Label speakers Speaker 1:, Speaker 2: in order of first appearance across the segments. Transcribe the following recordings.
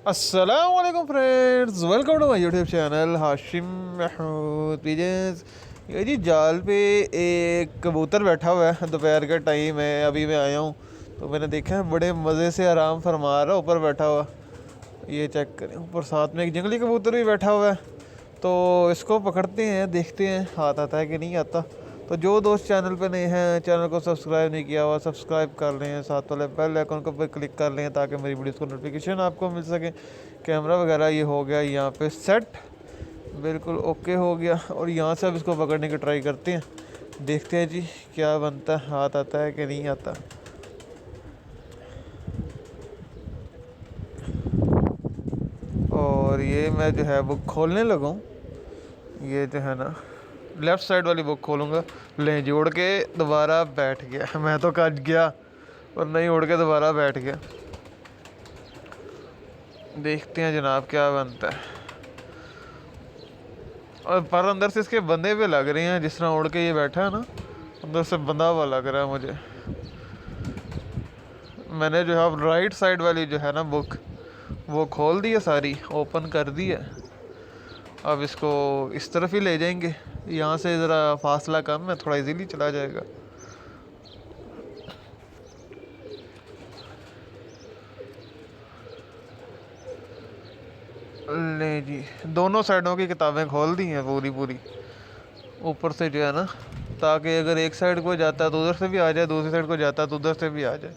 Speaker 1: अस्सलाम वालेकुम friends, welcome to my YouTube channel Hashim Mahmood पीजेस। ये जी जाल पे एक कबूतर बैठा हुआ है। दोपहर का टाइम है, अभी मैं आया हूँ तो मैंने देखा है बड़े मज़े से आराम फरमा रहा है ऊपर बैठा हुआ। ये चेक करें, ऊपर साथ में एक जंगली कबूतर भी बैठा हुआ है। तो इसको पकड़ते हैं, देखते हैं हाथ आता है कि नहीं आता। तो जो दोस्त चैनल पे नए हैं, चैनल को सब्सक्राइब नहीं किया हुआ सब्सक्राइब कर लें, साथ वाले बेल आइकन को पे क्लिक कर लें ताकि मेरी वीडियोस को नोटिफिकेशन आपको मिल सके। कैमरा वगैरह ये हो गया यहाँ पे सेट, बिल्कुल ओके हो गया। और यहाँ से अब इसको पकड़ने की ट्राई करते हैं, देखते हैं जी क्या बनता है, हाथ आता है कि नहीं आता। और ये मैं जो है बुक खोलने लगा हूँ। ये जो है ना, लेफ़्ट साइड वाली बुक खोलूँगा। लें जी, उड़ के दोबारा बैठ गया। मैं तो कट गया और नहीं, उड़ के दोबारा बैठ गया। देखते हैं जनाब क्या बनता है। और पर अंदर से इसके बंधे हुए लग रहे हैं, जिस तरह उड़ के ये बैठा है ना, अंदर से बंधा हुआ लग रहा है मुझे। मैंने जो है अब राइट साइड वाली जो है ना बुक, वो खोल दी है, सारी ओपन कर दी है। अब इसको इस तरफ ही ले जाएंगे, यहाँ से ज़रा फासला कम है, थोड़ा इजीली चला जाएगा। ले जी, दोनों साइडों की किताबें खोल दी हैं पूरी पूरी, ऊपर से जो है ना, ताकि अगर एक साइड को जाता है तो उधर से भी आ जाए, दूसरी साइड को जाता है तो उधर से भी आ जाए।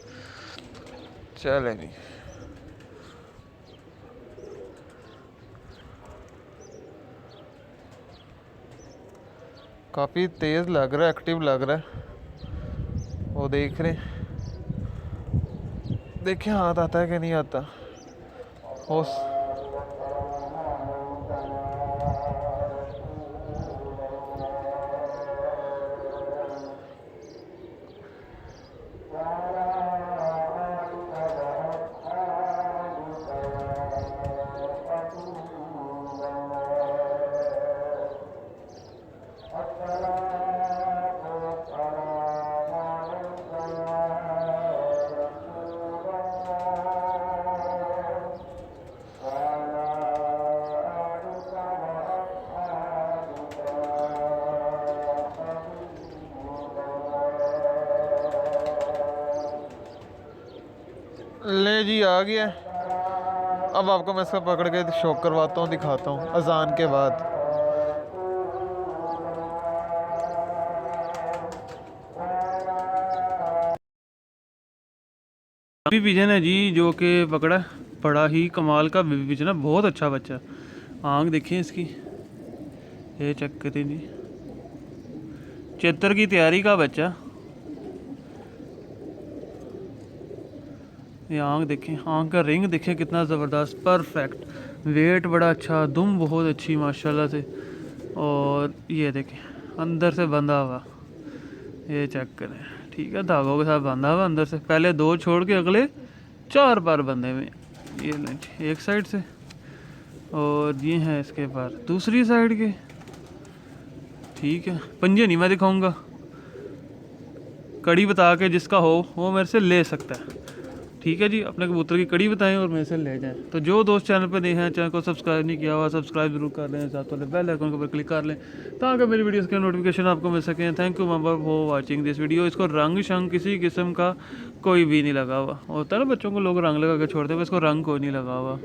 Speaker 1: चले जी। काफ़ी तेज़ लग रहा है, एक्टिव लग रहा है। वो देख रहे हैं, देखें हाथ आता है कि नहीं आता। हो ले जी, आ गया। अब आपको मैं इसको पकड़ के शौक करवाता हूँ, दिखाता हूँ अजान के बाद।
Speaker 2: बेबी पिजन है जी, जो कि पकड़ा। बड़ा ही कमाल का बेबी पिजन है, बहुत अच्छा बच्चा। आँख देखें इसकी, ये चेक करें जी, चेतर की तैयारी का बच्चा। ये आँख देखें, आँख का रिंग देखें कितना ज़बरदस्त, परफेक्ट। वेट बड़ा अच्छा, दुम बहुत अच्छी माशाल्लाह से। और ये देखें अंदर से बंधा हुआ, ये चेक करें। ठीक है, धागों के साथ बंधा हुआ अंदर से, पहले दो छोड़ के अगले 4 बार बंधे हुए। ये लें एक साइड से, और ये हैं इसके बार दूसरी साइड के। ठीक है, पंजे नहीं मैं दिखाऊंगा, कड़ी बता के जिसका हो वो मेरे से ले सकता है। ठीक है जी, अपने कबूतर की कड़ी बताएं और मेरे से ले जाएं। तो जो दोस्त चैनल पर नए हैं, चैनल को सब्सक्राइब नहीं किया हुआ सब्सक्राइब जरूर कर लें, साथ वाले बेल आइकन को क्लिक कर लें ताकि मेरी वीडियोस के नोटिफिकेशन आपको मिल सकें। Thank you member for watching this video. इसको रंग शंग किसी किस्म का कोई भी नहीं लगा हुआ, होता है ना बच्चों को लोग रंग लगा के छोड़ते हुए, इसको रंग कोई नहीं लगा हुआ।